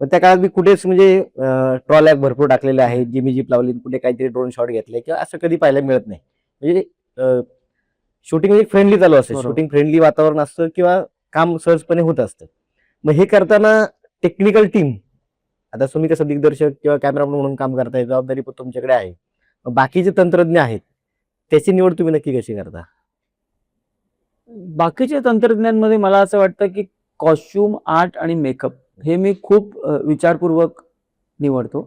पण त्या काळात मी कुठेच म्हणजे ट्रॉलॅक भरपूर टाकलेले आहेत, जिमी जीप लावली, कुठे काहीतरी ड्रोन शॉट घेतले किंवा असं कधी पाहायला मिळत नाही. म्हणजे शूटिंग म्हणजे फ्रेंडली चालू असतं, बरोबर. शूटिंग फ्रेंडली वातावरण असतं किंवा काम सहजपणे होत असतं. मग हे करताना टेक्निकल टीम, आता तुम्ही कसं दिग्दर्शक किंवा कॅमेरामन म्हणून काम करताय, जबाबदारी पण तुमच्याकडे आहे. मग बाकीचे तंत्रज्ञ आहेत, त्याची निवड तुम्ही नक्की कशी करता? बाकीच्या तंत्रज्ञांमध्ये मला असं वाटतं की कॉस्ट्युम आर्ट आणि मेकअप हे मी खूप विचारपूर्वक निवडतो.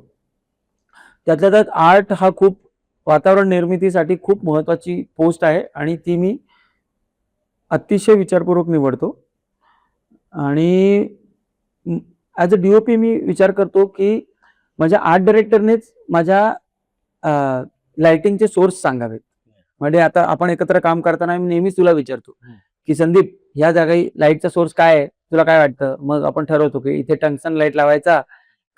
त्यातल्या त्यात आर्ट हा खूप वातावरण निर्मितीसाठी खूप महत्वाची पोस्ट आहे आणि ती मी अतिशय विचारपूर्वक निवडतो. आणि ॲज अ DOP मी विचार करतो की माझ्या आर्ट डायरेक्टरनेच माझ्या लाइटिंगचे सोर्स सांगावेत. म्हणजे आता आपण एकत्र काम करताना मी नेहमीच तुला विचारतो की संदीप, ह्या जागी लाईटचा सोर्स काय आहे, तुला काय वाटतं? मग आपण ठरवतो की इथे टंगस्टन लाईट लावायचा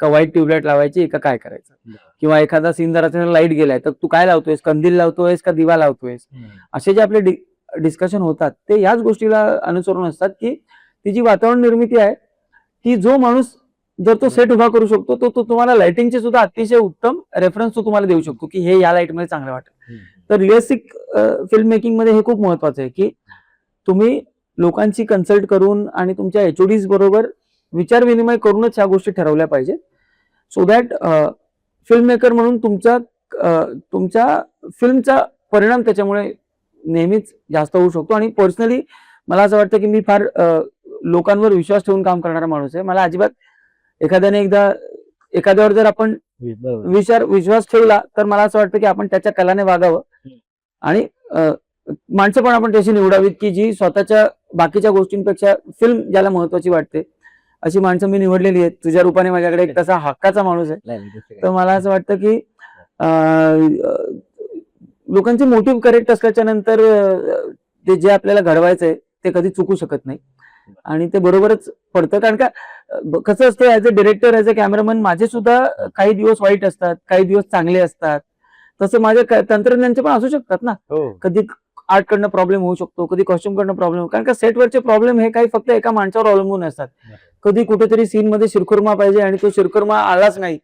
का व्हाईट ट्यूबलाईट लावायची का काय करायचं. किंवा एखादा सीन जरा लाईट गेलाय तर तू काय लावतोयस, कंदील लावतोयस का दिवा लावतोयस. असे जे आपले डिस्कशन होतात ते याच गोष्टीला अनुसरून असतात की ती जी वातावरण निर्मिती आहे ती जो माणूस जर तो सेट उभा करू शकतो तो तुम्हाला लाइटिंगचे सुद्धा अतिशय उत्तम रेफरन्स तो तुम्हाला देऊ शकतो की हे या लाईट मध्ये चांगलं वाटेल. तर रिअलिस्टिक फिल्म मेकिंग मध्ये हे खूप महत्वाचं आहे की तुम्ही लोकांची कन्सल्ट करून आणि तुमच्या HODs बरोबर विचार विनिमय करूनच ह्या गोष्टी ठरवल्या पाहिजेत. सो दॅट फिल्म मेकर म्हणून तुमच्या फिल्मचा परिणाम त्याच्यामुळे नेहमीच जास्त होऊ शकतो. आणि पर्सनली मला असं वाटतं की मी फार लोकांवर विश्वास ठेवून काम करणारा माणूस आहे. मला अजिबात एखाद्यावर जर आपण विश्वास ठेवला तर मला असं वाटतं की आपण त्याच्या कलाने वागावं आणि माणसं पण आपण त्याची निवडावीत की जी स्वतःच्या बाकीच्या गोष्टींपेक्षा फिल्म ज्याला महत्वाची वाटते अशी माणसं मी निवडलेली आहेत. तुझ्या रूपाने माझ्याकडे एक तसा हक्काचा माणूस आहे. तर मला असं वाटतं की लोकांचे मोटिव्ह करेक्ट असल्याच्या नंतर ते जे आपल्याला घडवायचंय ते कधी चुकू शकत नाही आणि ते बरोबरच पडतं. कारण का कसं असतं, as a director, as a cameraman माझे सुद्धा काही दिवस वाईट असतात, काही दिवस चांगले असतात. तसं माझ्या तंत्रज्ञानचे पण असू शकतात ना. कधी आर्ट कडनं प्रॉब्लेम होऊ शकतो, कधी कॉस्ट्युम कडनं प्रॉब्लेम. कारण का सेटवरचे प्रॉब्लेम हे काही फक्त एका माणसावर अवलंबून असतात. कधी कुठेतरी सीन मध्ये शिरखुर्मा पाहिजे आणि तो शिरखुर्मा आलाच नाही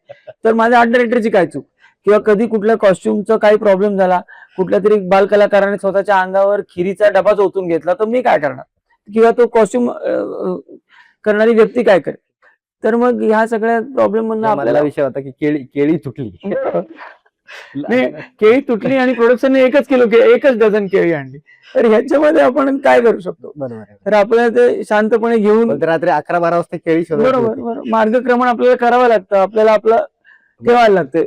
तर माझ्या आर्ट डायरेक्टरची काय चूक. किंवा कधी कुठल्या कॉस्ट्युमचा काही प्रॉब्लेम झाला, कुठल्या तरी बाल कलाकाराने स्वतःच्या अंगावर खिरीचा डबा ओतून घेतला तर मी काय करणार, किंवा तो कॉस्ट्युम करणारी व्यक्ती काय करेल. तर मग ह्या सगळ्या प्रॉब्लेम मधून आपल्याला विषय होता की केळी तुटली. नाही, केळी तुटली आणि प्रोडक्शनने एकच डझन केळी आणली. तर ह्याच्यामध्ये आपण काय करू शकतो. बरोबर. तर आपल्याला ते शांतपणे घेऊन रात्री 11-12 वाजता केळी बरोबर मार्गक्रमण आपल्याला करावं लागतं, आपल्याला आपलं ठेवायला लागते.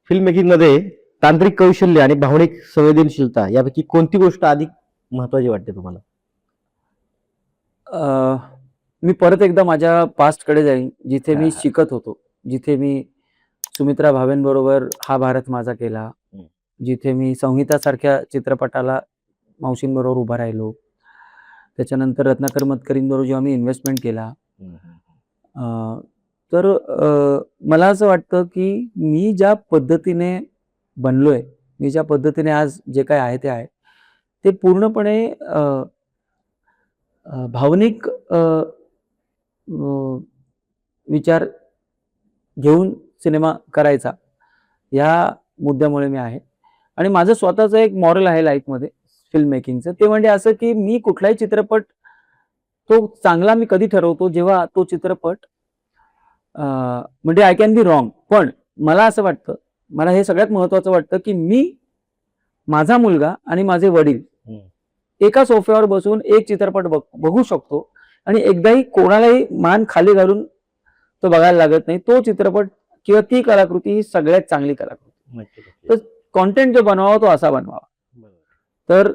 फिल्म मेकिंग मध्ये तांत्रिक कौशल्य आणि भावनिक संवेदनशीलता यापैकी कोणती गोष्ट अधिक महत्वाची वाटते तुम्हाला? मी परत एकदा माझ्या पास्ट कडे जाईन, जिथे मी शिकत होतो, जिथे मी सुमित्रा भावेंबरोबर हा भारत माझा केला, जिथे मी संहिता सारख्या चित्रपटाला मावशींबरोबर उभा राहिलो. त्याच्यानंतर रत्नाकर मतकरींबरोबर जेव्हा मी इन्व्हेस्टमेंट केला. तर मला असं वाटतं की मी ज्या पद्धतीने बनलोय, मी ज्या पद्धतीने आज जे काय आहे ते आहे, ते पूर्णपणे भावनिक विचार घेऊन सिनेमा करायचा या मुद्द्यामुळे मी आहे. आणि माझं स्वतःचं एक मॉरल आहे लाईफमध्ये फिल्म मेकिंगचं. ते म्हणजे असं की मी कुठलाही चित्रपट तो चांगला मी कधी ठरवतो जेव्हा तो चित्रपट म्हणजे आय कॅन बी रॉंग, पण मला असं वाटतं, मला हे सगळ्यात महत्वाचं वाटतं की मी, माझा मुलगा आणि माझे वडील एका सोफ्यावर बसून एक चित्रपट बघू शकतो आणि एकदाही कोणालाही मान खाली घालून तो बघायला लागत नाही. तो चित्रपट किंवा ती कलाकृती ही सगळ्यात चांगली कलाकृती. तर कॉन्टेंट जो बनवावा तो असा बनवावा. तर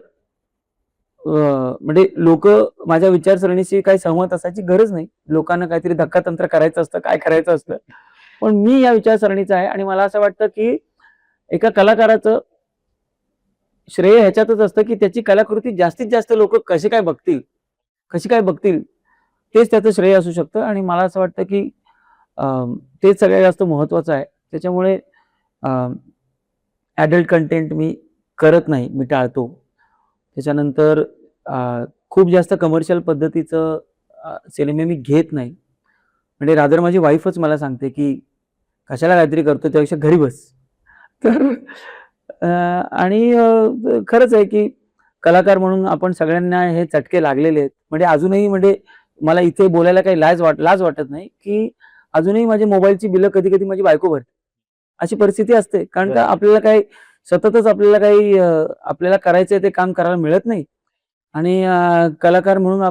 म्हणजे लोक माझ्या विचारसरणीशी काही सहमत असायची गरज नाही. लोकांना काहीतरी धक्कातंत्र करायचं असतं, काय करायचं असतं, पण मी या विचारसरणीचा आहे. आणि मला असं वाटतं की एका कलाकाराचं श्रेय ह्याच्यातच असतं की त्याची कलाकृती जास्तीत जास्त लोक कशी काय बघतील तेच त्याचं श्रेय असू शकतं. आणि मला असं वाटतं की तेच सगळ्यात जास्त महत्वाचं आहे. त्याच्यामुळे ॲडल्ट कंटेंट मी करत नाही, मी टाळतो. त्याच्यानंतर खूप जास्त कमर्शियल पद्धतीचं सिनेमे मी घेत नाही. म्हणजे रादर माझी वाईफच मला सांगते की कशाला काहीतरी करतो त्यापेक्षा घरी बस. तर आणि खरंच आहे की कलाकार म्हणून आपण सगळ्यांना हे चटके लागलेले आहेत. म्हणजे अजूनही म्हणजे मला इथे बोलायला काही लाज वाटत नाही की अजूनही माझी मोबाईलची बिलं कधी-कधी माझी बायको भरते. अशी परिस्थिती असते. कारण का बरोबर. आपल्याला काही सततच आपल्याला काही आपल्याला करायचंय ते काम करायला मिळत नाही आणि कलाकार म्हणून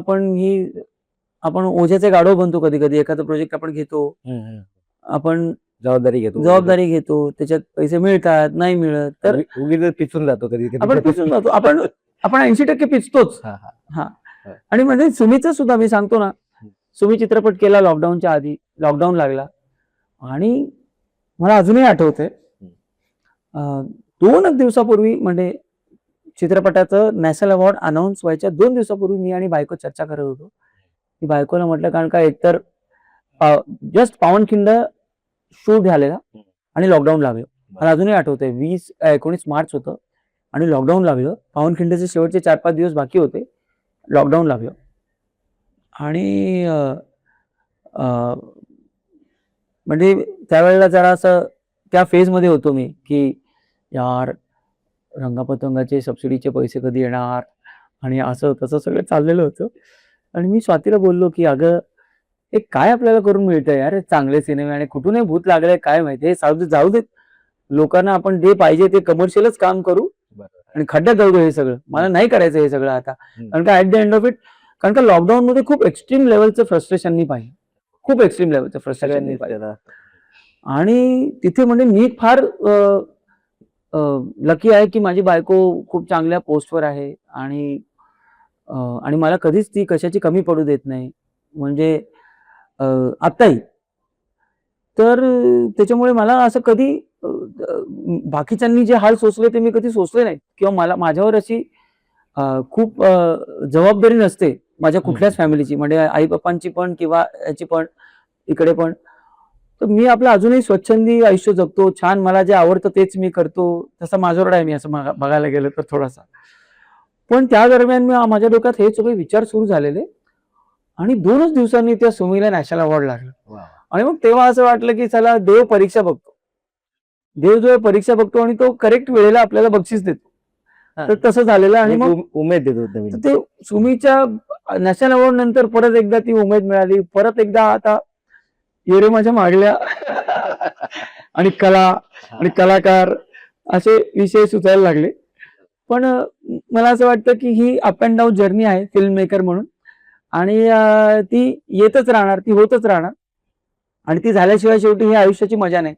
आपण ओझ्याचे गाढव बनतो कधी-कधी. एखादा प्रोजेक्ट आपण घेतो. आपण जबाबदारी घेतो. जबाबदारी घेतो. त्याच्यात पैसे मिळतात, नाही मिळत. तर उगीच पिचून जातो कधी आपण पिचून जातो. आपण 80% पिचतोच. हां. आणि म्हणजे सुमीचं सुद्धा मी सांगतो ना, सुमी चित्रपट केला लॉकडाऊनच्या आधी. लॉकडाऊन लागला आणि मला अजूनही आठवतंय 2 दिवसापूर्वी म्हणजे चित्रपटाचं नॅशनल अवॉर्ड अनाउन्स व्हायच्या 2 दिवसापूर्वी मी आणि बायको चर्चा करत होतो. मी बायकोला म्हटलं कारण का एकतर जस्ट पावनखिंड शूट झालेला आणि लॉकडाऊन लागलं. मला अजूनही आठवतंय 19 मार्च होतं आणि लॉकडाऊन लागलं. पावनखिंडचे शेवटचे 4-5 दिवस बाकी होते. लॉकडाऊन लागलं आणि म्हणजे त्यावेळेला जरा असं त्या फेजमध्ये होतो मी, की यार रंगपतंगाचे सबसिडीचे पैसे कधी येणार आणि असं तसं सगळं चाललेलं होतं. आणि मी स्वातीला बोललो, की "अगं, हे काय आपल्याला करून मिळतंय यार, हे चांगले सिनेमे आणि कुठूनही भूत लागलंय काय माहिती. हे जाऊ देत. लोकांना आपण जे पाहिजे ते कमर्शियलच काम करू आणि खड्ड्यात जाऊ दे हे सगळं. मला नाही करायचं हे सगळं आता." कारण का at the end of it कारण का लॉकडाऊनमध्ये खूप एक्स्ट्रीम लेव्हलचं फ्रस्ट्रेशन मी पाहिलं. खूप एक्स्ट्रीम लेव्हलचं फ्रस्ट्रेशन मी पाहिलं. आणि तिथे म्हणजे मी फार लकी आहे, की माझी बायको खूप चांगल्या पोस्टवर आहे आणि मला कधीच ती कशाची कमी पडू देत नाही. म्हणजे आत्ताही. तर त्याच्यामुळे मला असं कधी बाकीच्यांनी जे हाल सोसले ते मी कधी सोसले नाहीत किंवा मला माझ्यावर अशी खूप जबाबदारी नसते माझ्या कुठल्याच फॅमिलीची म्हणजे आई-बापांची पण किंवा याची पण, इकडे पण. तर मी आपलं अजूनही स्वच्छंदी आयुष्य जगतो. छान मला जे आवडतं तेच मी करतो. तसा माजोरडा आहे मी असं बघायला गेलं तर थोडासा. पण त्या दरम्यान माझ्या डोक्यात हे सगळे विचार सुरू झालेले आणि 2च दिवसांनी त्या सुमीला नॅशनल अवॉर्ड लागला. आणि मग तेव्हा असं वाटलं, की चला देव परीक्षा बघतो. देव जो परीक्षा बघतो आणि तो करेक्ट वेळेला आपल्याला बक्षीस देतो. तर तसं झालेलं आणि मग उमेद देतो नवीन. ते सुमीच्या नॅशनल अवॉर्ड नंतर परत एकदा ती उमेद मिळाली. परत एकदा आता ये रे माझ्या मागल्या आणि कला आणि कलाकार असे विषय सुचायला लागले. पण मला असं वाटतं, की ही अप अँड डाऊन जर्नी आहे फिल्म मेकर म्हणून आणि ती येतच राहणार, ती होतच राहणार आणि ती झाल्याशिवाय शेवटी ही आयुष्याची मजा नाही.